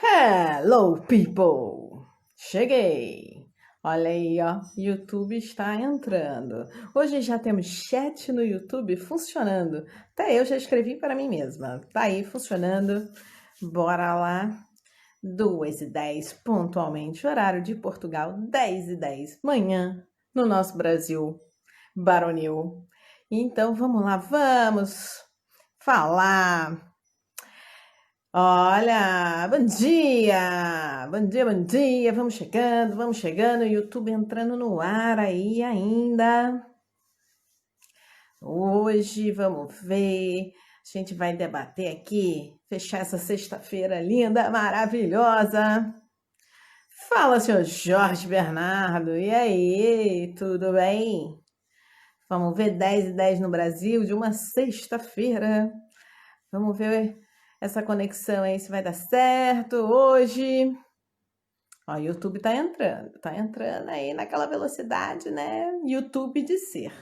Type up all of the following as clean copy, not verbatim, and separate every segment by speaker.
Speaker 1: Hello, people! Cheguei! Olha aí, ó, YouTube está entrando. Hoje já temos chat no YouTube funcionando. Até eu já escrevi para mim mesma. Tá aí funcionando. Bora lá. 2h10, pontualmente, horário de Portugal, 10h10, manhã, no nosso Brasil baronil. Então vamos lá, vamos falar. Olha, bom dia! Bom dia, bom dia! Vamos chegando, YouTube entrando no ar aí ainda. Hoje, vamos ver, a gente vai debater aqui, fechar essa sexta-feira linda, maravilhosa. Fala, senhor Jorge Bernardo, e aí, tudo bem? Vamos ver 10h10 no Brasil, de uma sexta-feira. Vamos ver essa conexão aí se vai dar certo hoje. Ó, o YouTube tá entrando aí naquela velocidade, né? YouTube de ser.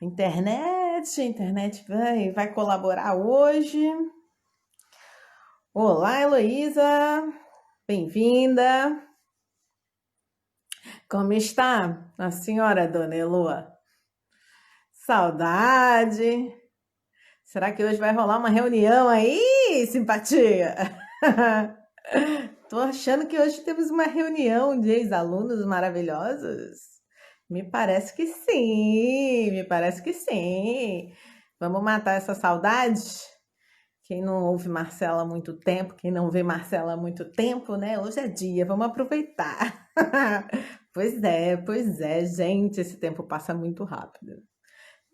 Speaker 1: A internet vai colaborar hoje. Olá, Heloísa, bem-vinda. Como está a senhora, dona Eloa? Saudade. Será que hoje vai rolar uma reunião aí, simpatia? Tô achando que hoje temos uma reunião de ex-alunos maravilhosos. Me parece que sim, me parece que sim. Vamos matar essa saudade? Quem não ouve Marcela há muito tempo, quem não vê Marcela há muito tempo, né? Hoje é dia, vamos aproveitar. Pois é, gente, esse tempo passa muito rápido.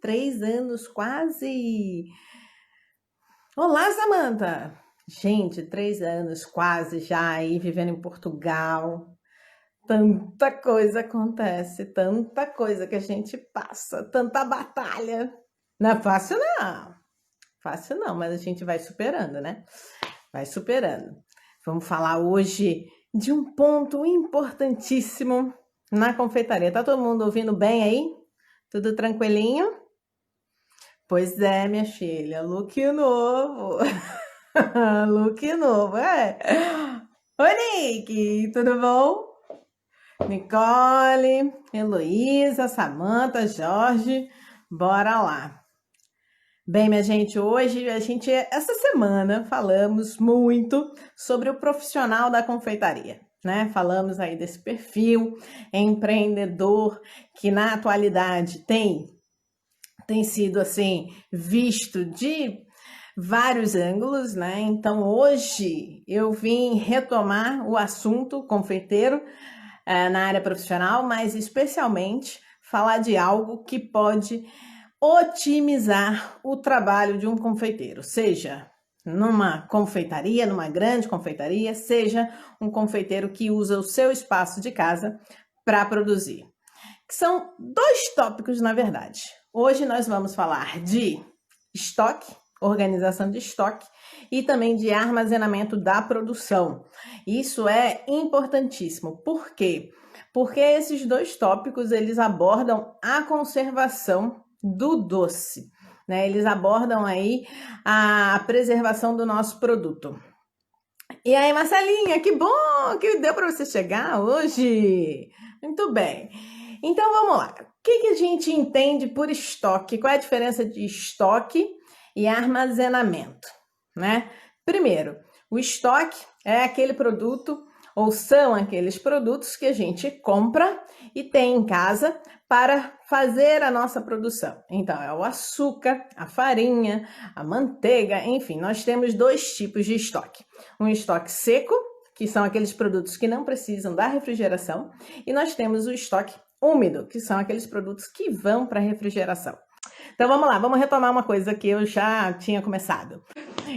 Speaker 1: 3 anos quase. Olá, Samantha! Gente, 3 anos quase já aí vivendo em Portugal. Tanta coisa acontece, tanta coisa que a gente passa, tanta batalha. Não é fácil, não. Fácil não, mas a gente vai superando, né? Vai superando. Vamos falar hoje de um ponto importantíssimo na confeitaria. Tá todo mundo ouvindo bem aí? Tudo tranquilinho? Pois é, minha filha, look novo. Look novo, é. Oi, Nick, tudo bom? Nicole, Heloísa, Samantha, Jorge, bora lá. Bem, minha gente, hoje essa semana falamos muito sobre o profissional da confeitaria, né? Falamos aí desse perfil empreendedor que na atualidade tem sido assim visto de vários ângulos, né? Então hoje eu vim retomar o assunto confeiteiro na área profissional, mas especialmente falar de algo que pode otimizar o trabalho de um confeiteiro, seja numa confeitaria, numa grande confeitaria, seja um confeiteiro que usa o seu espaço de casa para produzir. Que são 2 tópicos, na verdade. Hoje nós vamos falar de estoque, organização de estoque e também de armazenamento da produção. Isso é importantíssimo. Por quê? Porque esses 2 tópicos, eles abordam a conservação do doce, né? Eles abordam aí a preservação do nosso produto. E aí, Marcelinha, que bom que deu para você chegar hoje. Muito bem. Então, vamos lá. O que a gente entende por estoque? Qual é a diferença de estoque e armazenamento, né? Primeiro, o estoque é aquele produto ou são aqueles produtos que a gente compra e tem em casa para fazer a nossa produção. Então, é o açúcar, a farinha, a manteiga, enfim, nós temos 2 tipos de estoque. Um estoque seco, que são aqueles produtos que não precisam da refrigeração, e nós temos o estoque úmido, que são aqueles produtos que vão para a refrigeração. Então, vamos lá, vamos retomar uma coisa que eu já tinha começado.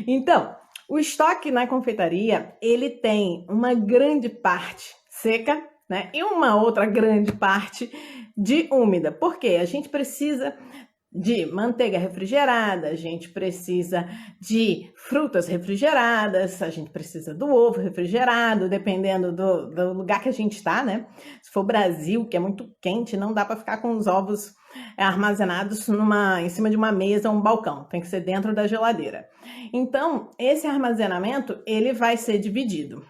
Speaker 1: Então, o estoque na confeitaria, ele tem uma grande parte seca, né? E uma outra grande parte de úmida. Por quê? A gente precisa de manteiga refrigerada, a gente precisa de frutas refrigeradas, a gente precisa do ovo refrigerado, dependendo do lugar que a gente está, né? Se for Brasil, que é muito quente, não dá para ficar com os ovos armazenados em cima de uma mesa ou um balcão, tem que ser dentro da geladeira. Então, esse armazenamento, ele vai ser dividido.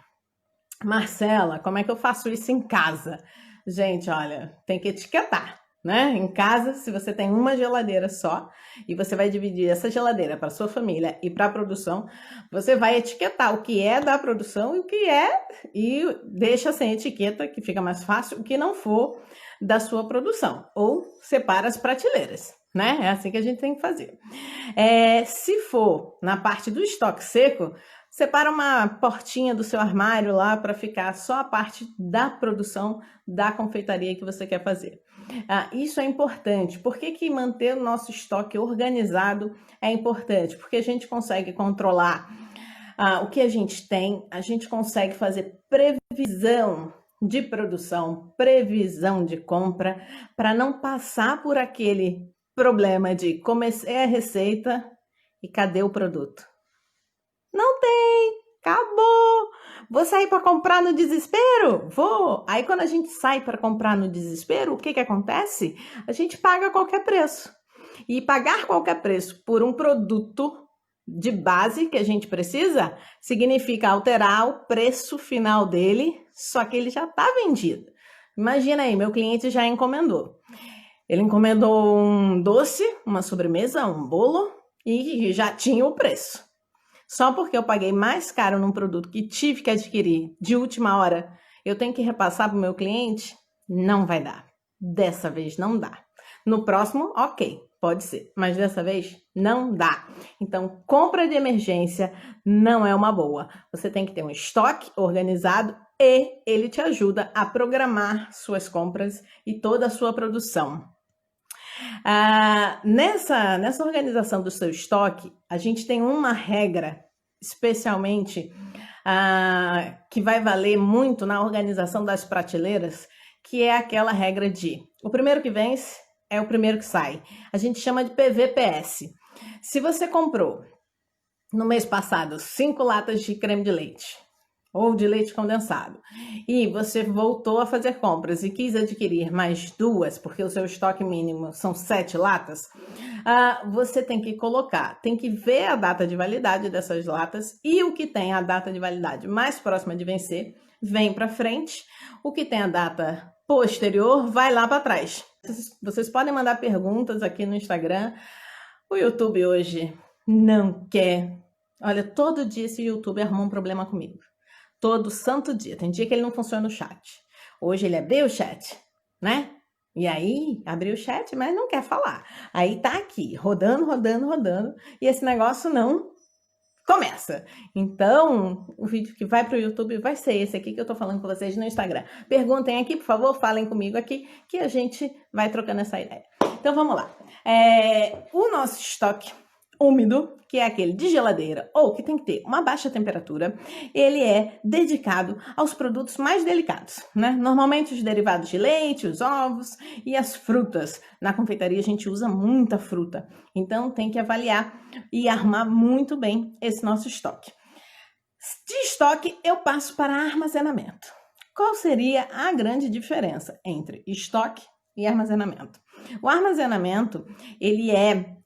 Speaker 1: Marcela, como é que eu faço isso em casa? Gente, olha, tem que etiquetar, né? Em casa, se você tem uma geladeira só e você vai dividir essa geladeira para sua família e para a produção, você vai etiquetar o que é da produção e o que é, e deixa sem etiqueta, que fica mais fácil, o que não for da sua produção, ou separa as prateleiras, né? É assim que a gente tem que fazer. Se for na parte do estoque seco, separa uma portinha do seu armário lá para ficar só a parte da produção da confeitaria que você quer fazer. Isso é importante. Por que manter o nosso estoque organizado é importante? Porque a gente consegue controlar o que a gente tem, a gente consegue fazer previsão de produção, previsão de compra, para não passar por aquele problema de comecei a receita e cadê o produto? Não tem, acabou. Vou sair para comprar no desespero? Vou. Aí quando a gente sai para comprar no desespero, o que acontece? A gente paga qualquer preço. E pagar qualquer preço por um produto de base que a gente precisa, significa alterar o preço final dele, só que ele já está vendido. Imagina aí, meu cliente já encomendou. Ele encomendou um doce, uma sobremesa, um bolo e já tinha o preço. Só porque eu paguei mais caro num produto que tive que adquirir de última hora, eu tenho que repassar para o meu cliente? Não vai dar. Dessa vez não dá. No próximo, ok, pode ser, mas dessa vez não dá. Então, compra de emergência não é uma boa. Você tem que ter um estoque organizado e ele te ajuda a programar suas compras e toda a sua produção. Nessa organização do seu estoque, a gente tem uma regra, especialmente, que vai valer muito na organização das prateleiras, que é aquela regra de o primeiro que vence é o primeiro que sai. A gente chama de PVPS. Se você comprou no mês passado 5 latas de creme de leite ou de leite condensado, e você voltou a fazer compras e quis adquirir mais 2, porque o seu estoque mínimo são 7 latas, você tem que tem que ver a data de validade dessas latas, e o que tem a data de validade mais próxima de vencer, vem para frente, o que tem a data posterior, vai lá para trás. Vocês podem mandar perguntas aqui no Instagram. O YouTube hoje não quer. Olha, todo dia esse YouTube arruma um problema comigo. Todo santo dia. Tem dia que ele não funciona no chat. Hoje ele abriu o chat, né? E aí, abriu o chat, mas não quer falar. Aí tá aqui, rodando, e esse negócio não começa. Então, o vídeo que vai para o YouTube vai ser esse aqui que eu tô falando com vocês no Instagram. Perguntem aqui, por favor, falem comigo aqui, que a gente vai trocando essa ideia. Então, vamos lá. O nosso estoque úmido, que é aquele de geladeira ou que tem que ter uma baixa temperatura, ele é dedicado aos produtos mais delicados, né? Normalmente os derivados de leite, os ovos e as frutas. Na confeitaria a gente usa muita fruta, então tem que avaliar e armar muito bem esse nosso estoque. De estoque eu passo para armazenamento. Qual seria a grande diferença entre estoque e armazenamento? O armazenamento, ele é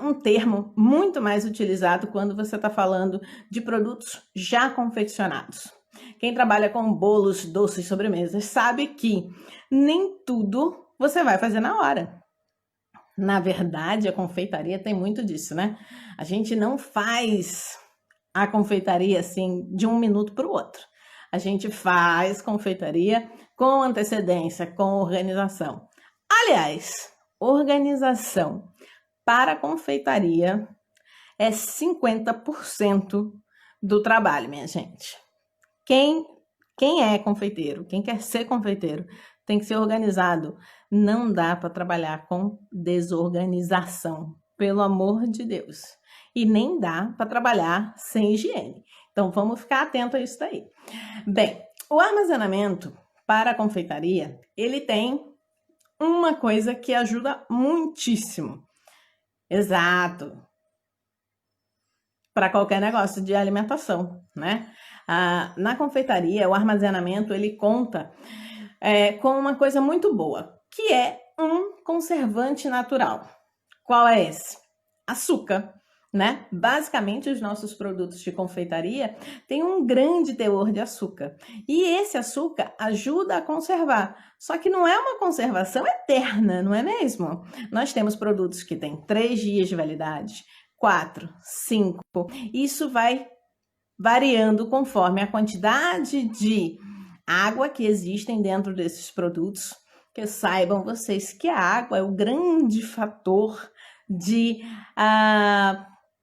Speaker 1: um termo muito mais utilizado quando você está falando de produtos já confeccionados. Quem trabalha com bolos, doces, sobremesas, sabe que nem tudo você vai fazer na hora. Na verdade, a confeitaria tem muito disso, né? A gente não faz a confeitaria assim de um minuto para o outro. A gente faz confeitaria com antecedência, com organização. Aliás, organização para a confeitaria é 50% do trabalho, minha gente. Quem é confeiteiro, quem quer ser confeiteiro, tem que ser organizado. Não dá para trabalhar com desorganização, pelo amor de Deus. E nem dá para trabalhar sem higiene. Então, vamos ficar atento a isso daí. Bem, o armazenamento para a confeitaria, ele tem uma coisa que ajuda muitíssimo. Exato. Para qualquer negócio de alimentação, né? Na confeitaria, o armazenamento, ele conta com uma coisa muito boa, que é um conservante natural. Qual é esse? Açúcar, né? Basicamente, os nossos produtos de confeitaria têm um grande teor de açúcar. E esse açúcar ajuda a conservar. Só que não é uma conservação eterna, não é mesmo? Nós temos produtos que têm 3 dias de validade, 4, 5. Isso vai variando conforme a quantidade de água que existem dentro desses produtos. Que saibam vocês que a água é o grande fator de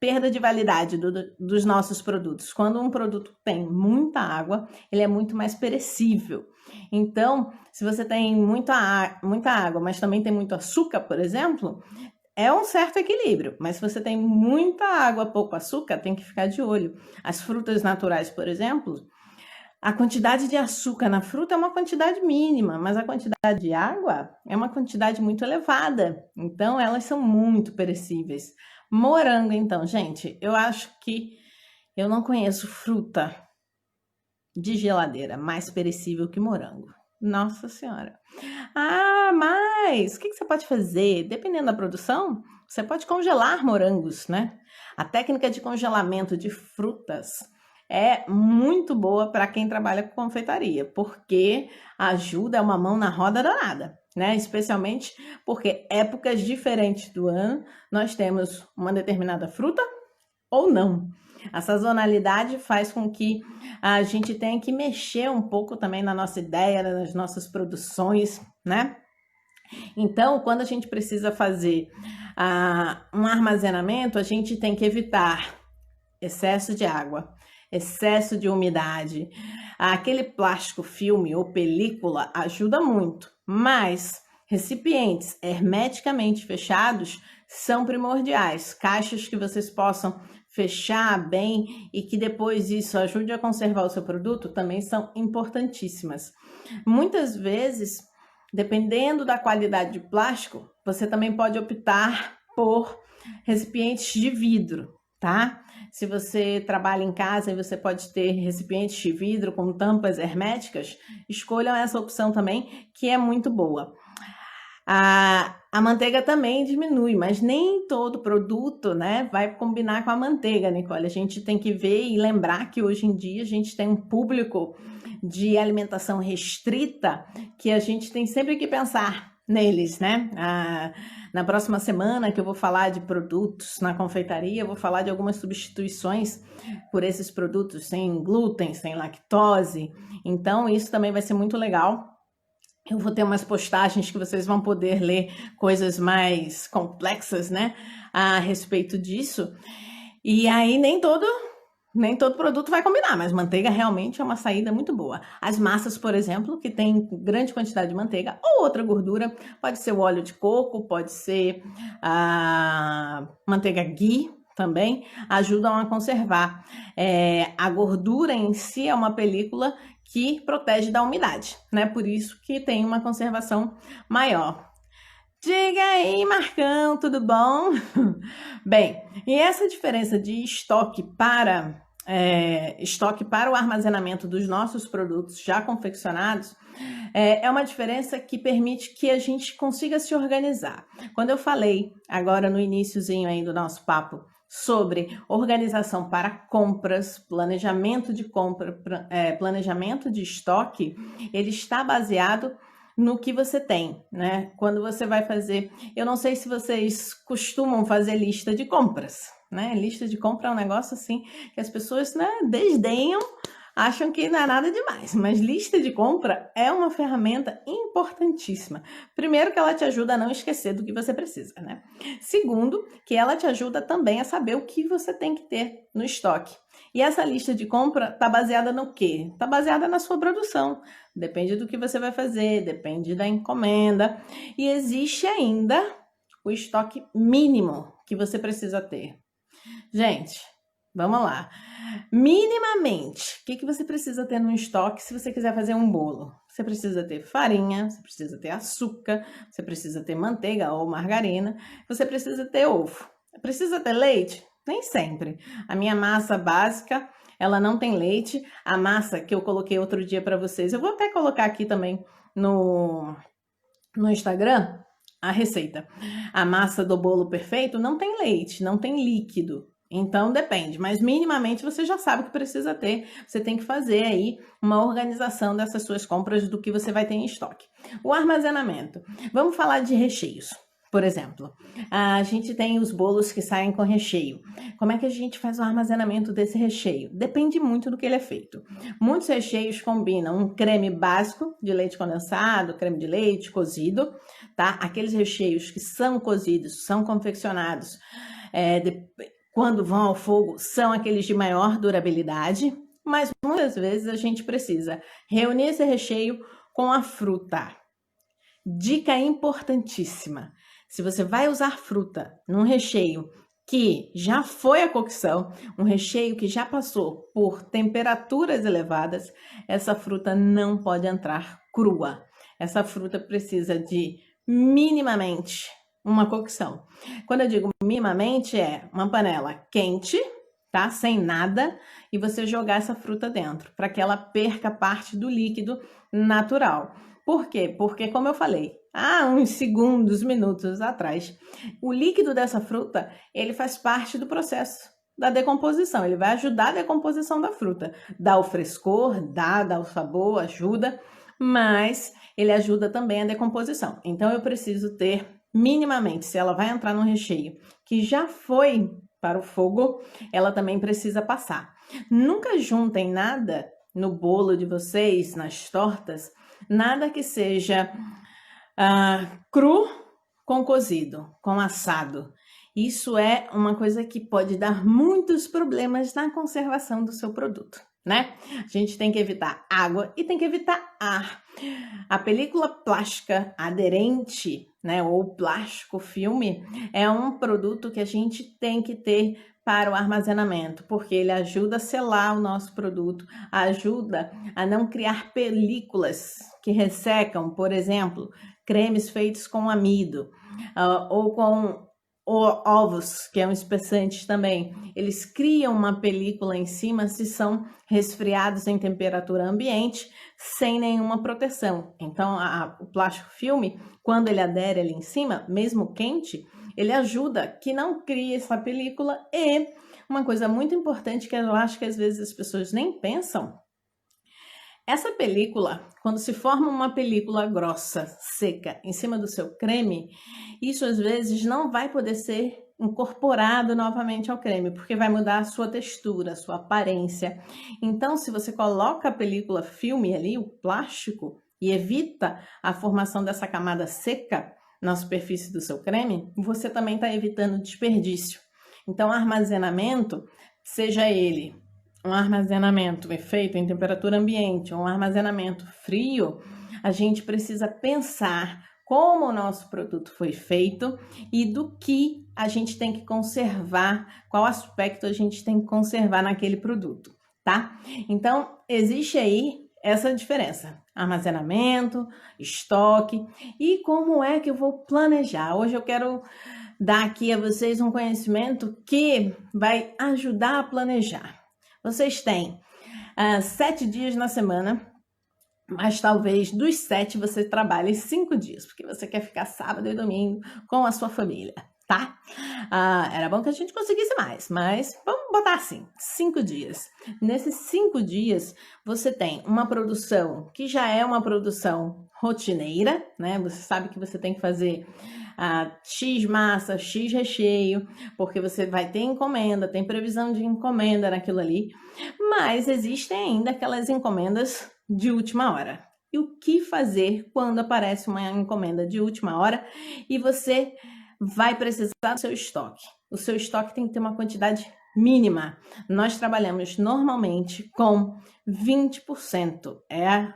Speaker 1: perda de validade dos nossos produtos. Quando um produto tem muita água, ele é muito mais perecível. Então, se você tem muita água, mas também tem muito açúcar, por exemplo, é um certo equilíbrio, mas se você tem muita água, pouco açúcar, tem que ficar de olho. As frutas naturais, por exemplo, a quantidade de açúcar na fruta é uma quantidade mínima, mas a quantidade de água é uma quantidade muito elevada. Então, elas são muito perecíveis. Morango, então, gente, eu acho que eu não conheço fruta de geladeira mais perecível que morango. Nossa Senhora. Mas o que você pode fazer? Dependendo da produção, você pode congelar morangos, né? A técnica de congelamento de frutas é muito boa para quem trabalha com confeitaria, porque ajuda, é uma mão na roda danada, né? Especialmente porque épocas diferentes do ano nós temos uma determinada fruta ou não. A sazonalidade faz com que a gente tenha que mexer um pouco também na nossa ideia, nas nossas produções, né? Então, quando a gente precisa fazer um armazenamento, a gente tem que evitar excesso de água, excesso de umidade. Aquele plástico filme ou película ajuda muito, mas recipientes hermeticamente fechados são primordiais. Caixas que vocês possam fechar bem e que depois isso ajude a conservar o seu produto também são importantíssimas. Muitas vezes, dependendo da qualidade de plástico, você também pode optar por recipientes de vidro, tá? Se você trabalha em casa e você pode ter recipientes de vidro com tampas herméticas, escolham essa opção também, que é muito boa. A manteiga também diminui, mas nem todo produto, né, vai combinar com a manteiga, Nicole. A gente tem que ver e lembrar que hoje em dia a gente tem um público de alimentação restrita que a gente tem sempre que pensar neles, né? Na próxima semana que eu vou falar de produtos na confeitaria, eu vou falar de algumas substituições por esses produtos sem glúten, sem lactose. Então, isso também vai ser muito legal. Eu vou ter umas postagens que vocês vão poder ler coisas mais complexas, né, a respeito disso. E aí nem todo produto vai combinar, mas manteiga realmente é uma saída muito boa. As massas, por exemplo, que tem grande quantidade de manteiga ou outra gordura, pode ser o óleo de coco, pode ser a manteiga ghee também, ajudam a conservar. A gordura em si é uma película que protege da umidade, né? Por isso que tem uma conservação maior. Diga aí, Marcão, tudo bom? Bem, e essa diferença de estoque para o armazenamento dos nossos produtos já confeccionados é uma diferença que permite que a gente consiga se organizar. Quando eu falei agora no iniciozinho aí do nosso papo sobre organização para compras, planejamento de compra, planejamento de estoque, ele está baseado no que você tem, né? Quando você vai fazer, eu não sei se vocês costumam fazer lista de compras, né? Lista de compra é um negócio assim que as pessoas, né, desdenham, acham que não é nada demais, mas lista de compra é uma ferramenta importantíssima. Primeiro, que ela te ajuda a não esquecer do que você precisa, né? Segundo, que ela te ajuda também a saber o que você tem que ter no estoque. E essa lista de compra está baseada no quê? Está baseada na sua produção. Depende do que você vai fazer, depende da encomenda. E existe ainda o estoque mínimo que você precisa ter. Gente, vamos lá. Minimamente, o que você precisa ter no estoque se você quiser fazer um bolo? Você precisa ter farinha, você precisa ter açúcar, você precisa ter manteiga ou margarina, você precisa ter ovo. Precisa ter leite? Nem sempre. A minha massa básica, ela não tem leite. A massa que eu coloquei outro dia para vocês, eu vou até colocar aqui também no Instagram a receita. A massa do bolo perfeito não tem leite, não tem líquido. Então depende, mas minimamente você já sabe o que precisa ter. Você tem que fazer aí uma organização dessas suas compras do que você vai ter em estoque. O armazenamento. Vamos falar de recheios. Por exemplo, a gente tem os bolos que saem com recheio. Como é que a gente faz o armazenamento desse recheio? Depende muito do que ele é feito. Muitos recheios combinam um creme básico de leite condensado, creme de leite cozido, tá? Aqueles recheios que são cozidos, são confeccionados, quando vão ao fogo, são aqueles de maior durabilidade, mas muitas vezes a gente precisa reunir esse recheio com a fruta. Dica importantíssima: se você vai usar fruta num recheio que já foi a cocção, um recheio que já passou por temperaturas elevadas, essa fruta não pode entrar crua. Essa fruta precisa de minimamente uma cocção. Quando eu digo minimamente, é uma panela quente, tá? Sem nada, e você jogar essa fruta dentro, para que ela perca parte do líquido natural. Por quê? Porque, como eu falei, há uns segundos, minutos atrás, o líquido dessa fruta, ele faz parte do processo da decomposição. Ele vai ajudar a decomposição da fruta. Dá o frescor, dá o sabor, ajuda, mas ele ajuda também a decomposição. Então, eu preciso ter minimamente, se ela vai entrar no recheio que já foi para o fogo, ela também precisa passar. Nunca juntem nada no bolo de vocês, nas tortas, nada que seja cru com cozido, com assado. Isso é uma coisa que pode dar muitos problemas na conservação do seu produto, né? A gente tem que evitar água e tem que evitar ar. A película plástica aderente, né, ou plástico filme, é um produto que a gente tem que ter para o armazenamento, porque ele ajuda a selar o nosso produto, ajuda a não criar películas que ressecam, por exemplo, cremes feitos com amido, ou com ovos, que é um espessante também. Eles criam uma película em cima se são resfriados em temperatura ambiente, sem nenhuma proteção. Então, o plástico filme, quando ele adere ali em cima, mesmo quente, ele ajuda que não crie essa película. E uma coisa muito importante que eu acho que às vezes as pessoas nem pensam, essa película, quando se forma uma película grossa, seca, em cima do seu creme, isso às vezes não vai poder ser incorporado novamente ao creme, porque vai mudar a sua textura, a sua aparência. Então, se você coloca a película filme ali, o plástico, e evita a formação dessa camada seca na superfície do seu creme, você também está evitando desperdício. Então, armazenamento, seja ele um armazenamento feito em temperatura ambiente, um armazenamento frio, a gente precisa pensar como o nosso produto foi feito e do que a gente tem que conservar, qual aspecto a gente tem que conservar naquele produto, tá? Então, existe aí essa diferença: armazenamento, estoque e como é que eu vou planejar. Hoje eu quero dar aqui a vocês um conhecimento que vai ajudar a planejar. Vocês têm 7 dias na semana, mas talvez dos 7 você trabalhe 5 dias, porque você quer ficar sábado e domingo com a sua família, tá? Era bom que a gente conseguisse mais, mas vamos botar assim, 5 dias. Nesses 5 dias, você tem uma produção que já é uma produção rotineira, né? Você sabe que você tem que fazer X massa, X recheio, porque você vai ter encomenda, tem previsão de encomenda naquilo ali, mas existem ainda aquelas encomendas de última hora. E o que fazer quando aparece uma encomenda de última hora e você vai precisar do seu estoque? O seu estoque tem que ter uma quantidade mínima. Nós trabalhamos normalmente com 20%, é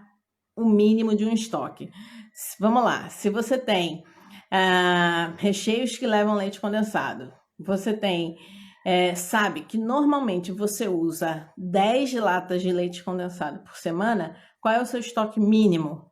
Speaker 1: o mínimo de um estoque. Vamos lá, se você tem recheios que levam leite condensado, você tem, sabe que normalmente você usa 10 latas de leite condensado por semana, qual é o seu estoque mínimo?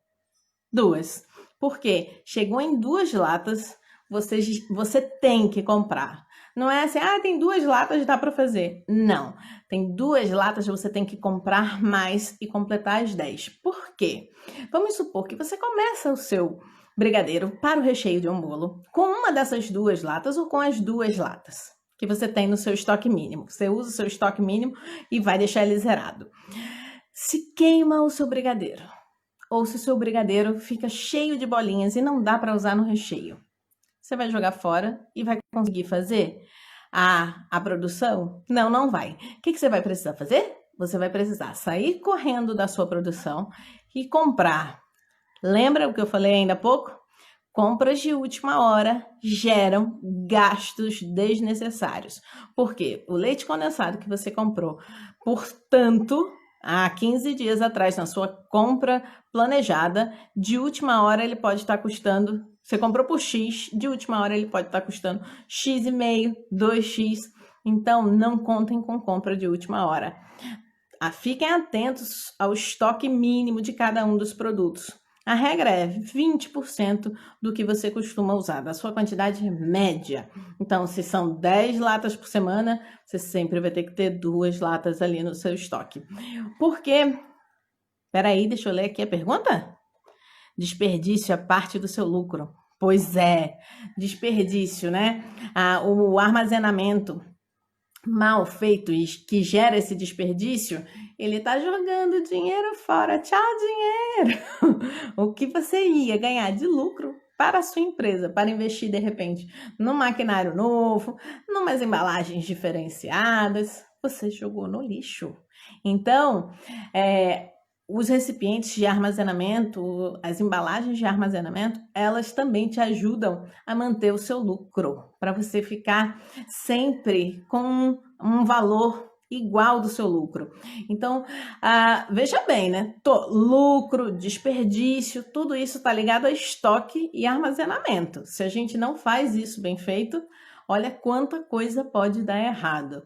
Speaker 1: 2. Por quê? Chegou em 2 latas, você tem que comprar. Não é assim, tem 2 latas, dá para fazer. Não, tem 2 latas, você tem que comprar mais e completar as 10. Por quê? Vamos supor que você começa o seu brigadeiro para o recheio de um bolo com uma dessas 2 latas ou com as 2 latas que você tem no seu estoque mínimo. Você usa o seu estoque mínimo e vai deixar ele zerado. Se queima o seu brigadeiro, ou se o seu brigadeiro fica cheio de bolinhas e não dá para usar no recheio, você vai jogar fora e vai conseguir fazer a produção? Não, não vai. O que você vai precisar fazer? Você vai precisar sair correndo da sua produção e comprar. Lembra o que eu falei ainda há pouco? Compras de última hora geram gastos desnecessários. Por quê? O leite condensado que você comprou, portanto, há 15 dias atrás, na sua compra planejada, de última hora ele pode estar custando, você comprou por X, de última hora ele pode estar custando X,5, 2X. Então, não contem com compra de última hora. Fiquem atentos ao estoque mínimo de cada um dos produtos. A regra é 20% do que você costuma usar, da sua quantidade média. Então, se são 10 latas por semana, você sempre vai ter que ter 2 latas ali no seu estoque. Por quê? Peraí, deixa eu ler aqui a pergunta. Desperdício é parte do seu lucro. Pois é, desperdício, né? O armazenamento mal feito e que gera esse desperdício, ele tá jogando dinheiro fora. Tchau, dinheiro! O que você ia ganhar de lucro para a sua empresa, para investir de repente num maquinário novo, numas embalagens diferenciadas, você jogou no lixo. Então, os recipientes de armazenamento, as embalagens de armazenamento, elas também te ajudam a manter o seu lucro, para você ficar sempre com um valor igual do seu lucro. Então, veja bem, né? Lucro, desperdício, tudo isso está ligado a estoque e armazenamento. Se a gente não faz isso bem feito, olha quanta coisa pode dar errado.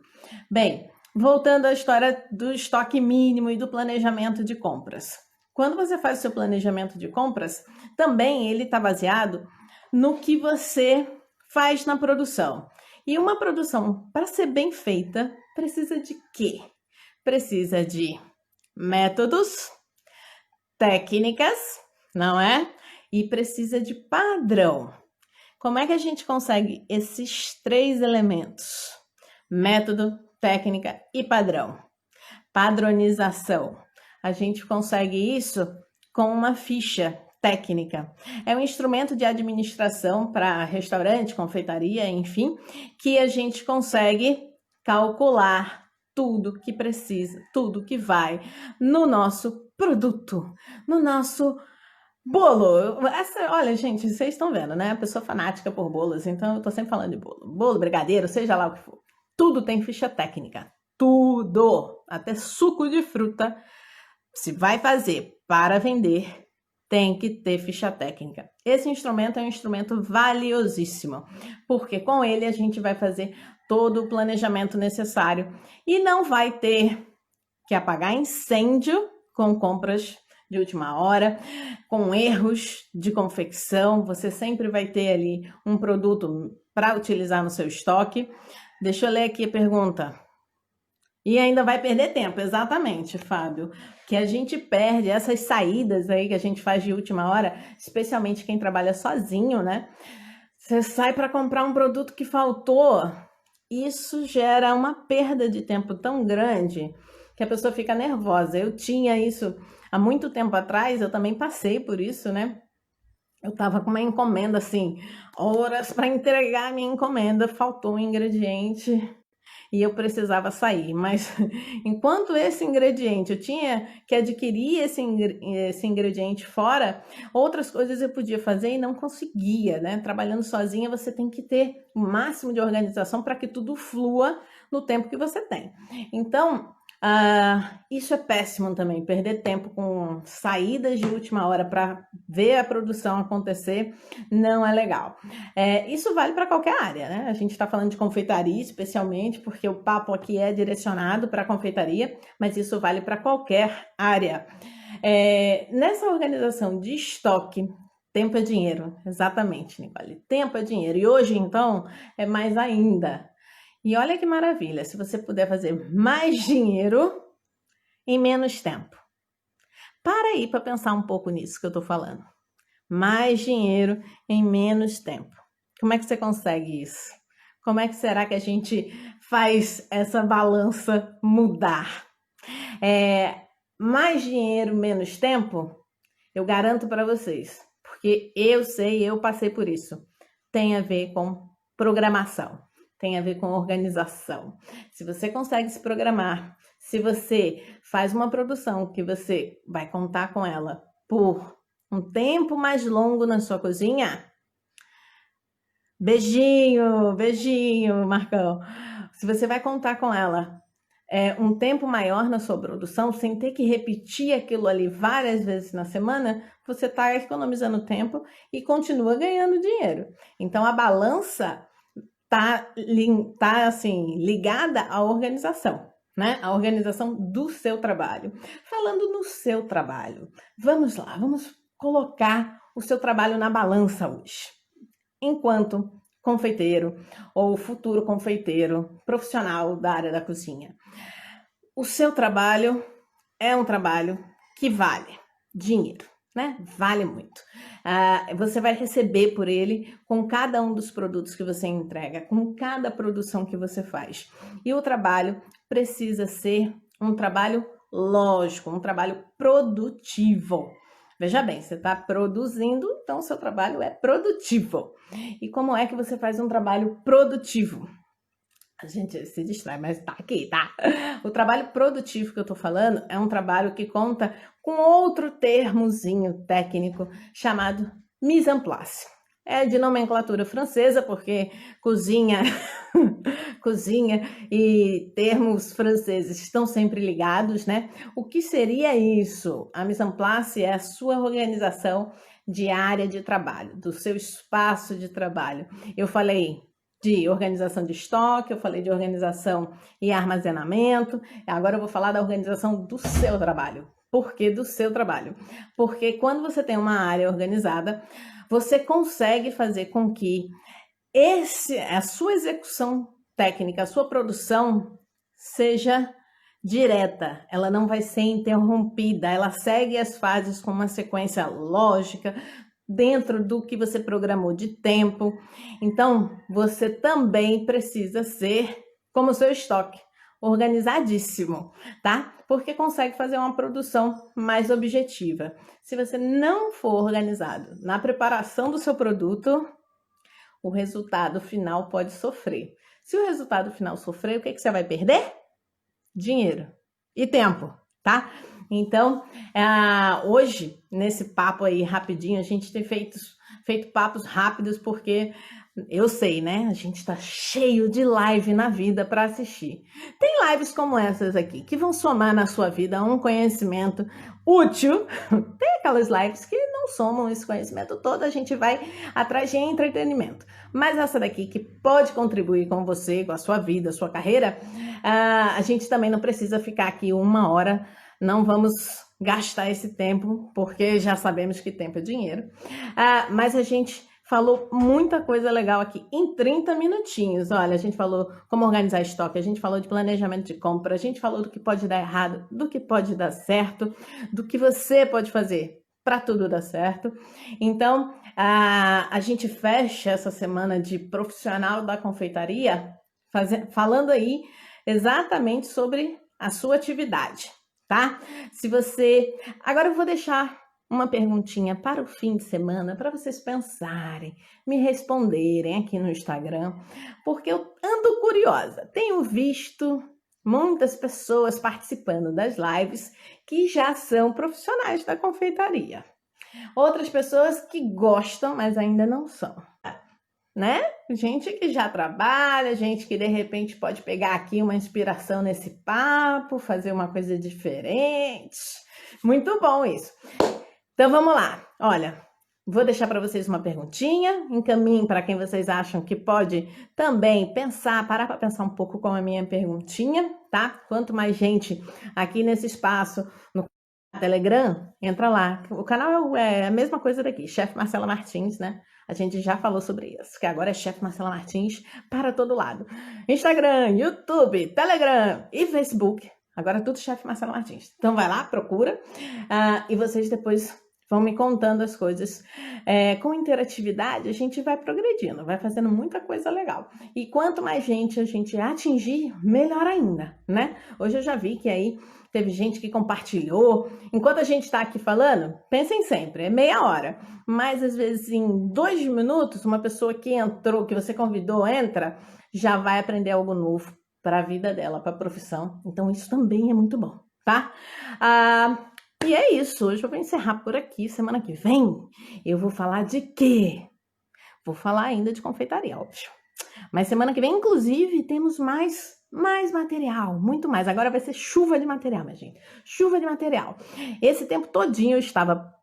Speaker 1: Bem, voltando à história do estoque mínimo e do planejamento de compras. Quando você faz o seu planejamento de compras, também ele está baseado no que você faz na produção. E uma produção, para ser bem feita, precisa de quê? Precisa de métodos, técnicas, não é? E precisa de padrão. Como é que a gente consegue esses 3 elementos? Método, técnica e padrão. Padronização. A gente consegue isso com uma ficha técnica. É um instrumento de administração para restaurante, confeitaria, enfim, que a gente consegue calcular tudo que precisa, tudo que vai no nosso produto, no nosso bolo. Olha, gente, vocês estão vendo, né? A pessoa fanática por bolos, então eu tô sempre falando de bolo. Bolo, brigadeiro, seja lá o que for. Tudo tem ficha técnica. Tudo! Até suco de fruta, se vai fazer para vender, tem que ter ficha técnica. Esse instrumento é um instrumento valiosíssimo, porque com ele a gente vai fazer todo o planejamento necessário e não vai ter que apagar incêndio com compras de última hora, com erros de confecção. Você sempre vai ter ali um produto para utilizar no seu estoque. Deixa eu ler aqui a pergunta. E ainda vai perder tempo, exatamente, Fábio. Que a gente perde essas saídas aí que a gente faz de última hora, especialmente quem trabalha sozinho, né? Você sai para comprar um produto que faltou, isso gera uma perda de tempo tão grande que a pessoa fica nervosa. Eu tinha isso há muito tempo atrás, eu também passei por isso, né? Eu tava com uma encomenda assim, horas para entregar a minha encomenda, faltou um ingrediente e eu precisava sair, mas enquanto esse ingrediente, eu tinha que adquirir esse ingrediente fora, outras coisas eu podia fazer e não conseguia, né? Trabalhando sozinha, você tem que ter o máximo de organização para que tudo flua no tempo que você tem. Então, isso é péssimo também, perder tempo com saídas de última hora para ver a produção acontecer não é legal. Isso vale para qualquer área, né? A gente está falando de confeitaria especialmente, porque o papo aqui é direcionado para a confeitaria, mas isso vale para qualquer área. Nessa organização de estoque, tempo é dinheiro, exatamente, Nicole. Tempo é dinheiro. E hoje, então, é mais ainda. E olha que maravilha, se você puder fazer mais dinheiro em menos tempo. Para aí para pensar um pouco nisso que eu estou falando. Mais dinheiro em menos tempo. Como é que você consegue isso? Como é que será que a gente faz essa balança mudar? Mais dinheiro, menos tempo? Eu garanto para vocês, porque eu sei, eu passei por isso. Tem a ver com programação, tem a ver com organização. Se você consegue se programar, se você faz uma produção que você vai contar com ela por um tempo mais longo na sua cozinha, beijinho, beijinho, Marcão. Se você vai contar com ela um tempo maior na sua produção, sem ter que repetir aquilo ali várias vezes na semana, você está economizando tempo e continua ganhando dinheiro. Então, a balança tá assim, ligada à organização, né? A organização do seu trabalho. Falando no seu trabalho, vamos lá, vamos colocar o seu trabalho na balança hoje. Enquanto confeiteiro ou futuro confeiteiro profissional da área da cozinha, o seu trabalho é um trabalho que vale dinheiro, né? Vale muito. Você vai receber por ele com cada um dos produtos que você entrega, com cada produção que você faz. E o trabalho precisa ser um trabalho lógico, um trabalho produtivo. Veja bem, você está produzindo, então o seu trabalho é produtivo. E como é que você faz um trabalho produtivo? A gente se distrai, mas tá aqui, tá? O trabalho produtivo que eu tô falando é um trabalho que conta com outro termozinho técnico chamado mise en place. É de nomenclatura francesa, porque cozinha, cozinha e termos franceses estão sempre ligados, né? O que seria isso? A mise en place é a sua organização de área de trabalho, do seu espaço de trabalho. Eu falei de organização de estoque, eu falei de organização e armazenamento, agora eu vou falar da organização do seu trabalho. Por que do seu trabalho? Porque quando você tem uma área organizada, você consegue fazer com que a sua execução técnica, a sua produção seja direta, ela não vai ser interrompida, ela segue as fases com uma sequência lógica, dentro do que você programou de tempo. Então, você também precisa ser como o seu estoque, organizadíssimo, tá? Porque consegue fazer uma produção mais objetiva. Se você não for organizado na preparação do seu produto, o resultado final pode sofrer. Se o resultado final sofrer, o que você vai perder? Dinheiro e tempo, tá? Então, hoje, nesse papo aí rapidinho, a gente tem feito papos rápidos porque eu sei, né? A gente tá cheio de live na vida para assistir. Tem lives como essas aqui, que vão somar na sua vida um conhecimento útil. Tem aquelas lives que não somam esse conhecimento todo, a gente vai atrás de entretenimento. Mas essa daqui, que pode contribuir com você, com a sua vida, a sua carreira, a gente também não precisa ficar aqui 1 hora. Não vamos gastar esse tempo, porque já sabemos que tempo é dinheiro. Mas a gente falou muita coisa legal aqui em 30 minutinhos. Olha, a gente falou como organizar estoque, a gente falou de planejamento de compra, a gente falou do que pode dar errado, do que pode dar certo, do que você pode fazer para tudo dar certo. Então, a gente fecha essa semana de profissional da confeitaria falando aí exatamente sobre a sua atividade. Tá? Agora eu vou deixar uma perguntinha para o fim de semana, para vocês pensarem, me responderem aqui no Instagram, porque eu ando curiosa. Tenho visto muitas pessoas participando das lives que já são profissionais da confeitaria. Outras pessoas que gostam, mas ainda não são. Né? Gente que já trabalha, gente que de repente pode pegar aqui uma inspiração nesse papo, fazer uma coisa diferente. Muito bom isso. Então vamos lá. Olha, vou deixar para vocês uma perguntinha, encaminhem para quem vocês acham que pode também parar para pensar um pouco com a minha perguntinha, tá? Quanto mais gente aqui nesse espaço, no Telegram, entra lá. O canal é a mesma coisa daqui, Chefe Marcela Martins, né? A gente já falou sobre isso, que agora é Chefe Marcela Martins para todo lado. Instagram, YouTube, Telegram e Facebook. Agora é tudo Chefe Marcela Martins. Então vai lá, procura, e vocês depois vão me contando as coisas. Com interatividade, a gente vai progredindo, vai fazendo muita coisa legal. E quanto mais gente a gente atingir, melhor ainda, né? Hoje eu já vi que aí teve gente que compartilhou. Enquanto a gente está aqui falando, pensem sempre, é meia hora. Mas às vezes em 2 minutos, uma pessoa que entrou, que você convidou, entra, já vai aprender algo novo para a vida dela, para a profissão. Então isso também é muito bom, tá? E é isso, hoje eu vou encerrar por aqui. Semana que vem eu vou falar de quê? Vou falar ainda de confeitaria, óbvio. Mas semana que vem, inclusive, temos mais material, muito mais. Agora vai ser chuva de material, minha gente. Chuva de material. Esse tempo todinho eu estava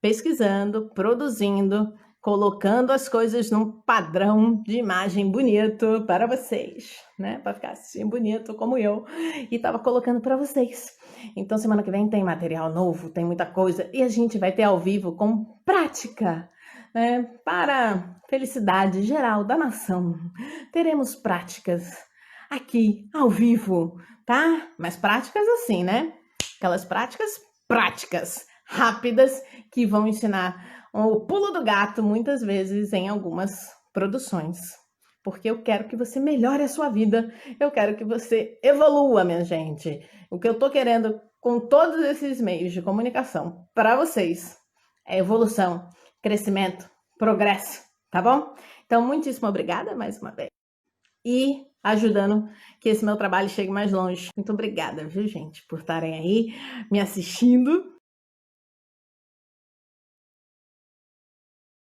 Speaker 1: pesquisando, produzindo, colocando as coisas num padrão de imagem bonito para vocês, né? Para ficar assim bonito como eu. E estava colocando para vocês. Então, semana que vem tem material novo, tem muita coisa. E a gente vai ter ao vivo com prática, né? Para felicidade geral da nação. Teremos práticas aqui, ao vivo, tá? Mas práticas assim, né? Aquelas práticas, rápidas, que vão ensinar o pulo do gato, muitas vezes, em algumas produções. Porque eu quero que você melhore a sua vida, eu quero que você evolua, minha gente. O que eu tô querendo com todos esses meios de comunicação para vocês é evolução, crescimento, progresso, tá bom? Então, muitíssimo obrigada mais uma vez. E ajudando que esse meu trabalho chegue mais longe. Muito obrigada, viu, gente, por estarem aí me assistindo.